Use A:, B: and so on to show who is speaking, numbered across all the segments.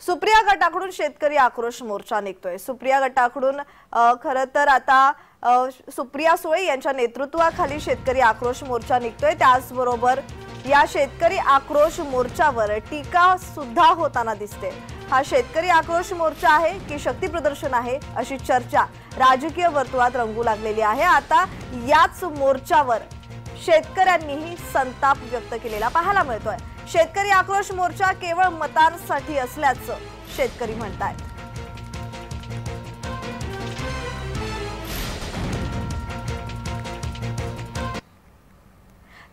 A: सुप्रिया गटाकडून शेतकरी आक्रोश मोर्चा निघतोय। सुप्रिया गटाकडून खरं तर आता सुप्रिया सुळे यांच्या नेतृत्वाखाली शेतकरी आक्रोश मोर्चा निघतोय। त्याचबरोबर या शेतकरी आक्रोश मोर्चावर टीका सुद्धा होताना दिसते। हा शेतकरी आक्रोश मोर्चा आहे की शक्ती प्रदर्शन आहे अशी चर्चा राजकीय वर्तुळात रंगू लागलेली आहे। आता याच मोर्चावर शेतकऱ्यांनीही संताप व्यक्त केलेला पाहायला मिळतोय। शेतकरी आक्रोश मोर्चा केवळ मतांसाठी असल्याचं शेतकरी म्हणतात।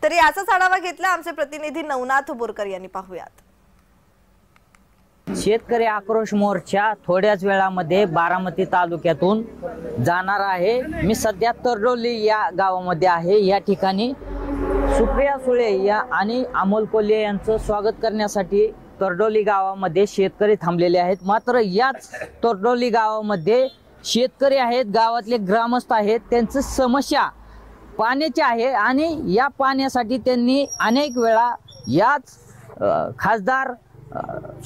A: तर याचाच आढावा घेतला आमचे प्रतिनिधी नवनाथ बोरकर यांनी। पाहूयात।
B: शेतकरी आक्रोश मोर्चा थोड्याच वेळामध्ये बारामती तालुक्यातून जाणार आहे। मी सध्या तरडोली या गावामध्ये आहे। या ठिकाणी सुप्रिया सुळे या आणि अमोल कोल्हे यांचं स्वागत करण्यासाठी तरडोली गावामध्ये शेतकरी थांबलेले आहेत। मात्र याच तरडोली गावामध्ये शेतकरी आहेत, गावातले ग्रामस्थ आहेत, त्यांची समस्या पाण्याची आहे आणि या पाण्यासाठी त्यांनी अनेक वेळा याच खासदार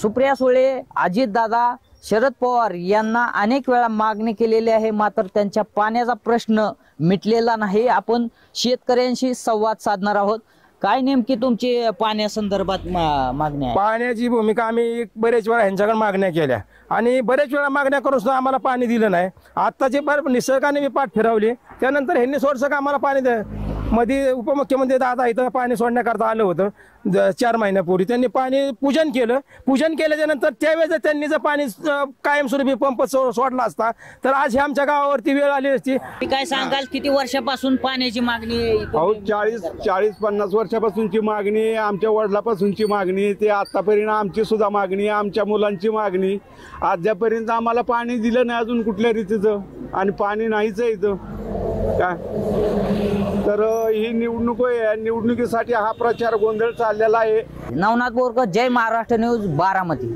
B: सुप्रिया सुळे, अजितदादा, शरद पवार यांना अनेक वेळा मागणी केलेली आहे। मात्र त्यांच्या पाण्याचा प्रश्न मिटलेला नाही। आपण शेतकऱ्यांशी संवाद साधणार आहोत। काय नेमकी तुमची पाण्यासंदर्भात मागणी आहे?
C: पाण्याची भूमिका आम्ही बरेच वेळा ह्यांच्याकडे मागण्या केल्या आणि बरेच वेळा मागण्या करून सुद्धा आम्हाला पाणी दिलं नाही। आत्ताचे निसर्गाने मी पाठ फिरवली, त्यानंतर ह्यांनी सोडसं का आम्हाला पाणी मध्ये उपमुख्यमंत्री दादा इथं पाणी सोडण्याकरता आलं होतं 4 महिन्यापूर्वी। त्यांनी पाणी पूजन केलं। पूजन केल्याच्या नंतर त्यावेळेस त्यांनी जर पाणी कायमस्वरूपी पंप सोडला असता तर आज आमच्या गावावरती वेळ आली असती।
B: काय सांगाल, किती वर्षापासून पाण्याची मागणी?
D: 40-50 वर्षापासूनची मागणी, आमच्या वडिलापासूनची मागणी, ते आतापर्यंत आमची सुद्धा मागणी, आमच्या मुलांची मागणी। अद्यापर्यंत आम्हाला पाणी दिलं नाही अजून कुठल्या रीतीचं, आणि पाणी नाहीच आहे इथं काय। तर ही निवडणूक आहे, निवडणुकीसाठी हा प्रचार गोंधळ चाललेला आहे।
B: नवनाथ बोरकर, जय महाराष्ट्र न्यूज, बारामती।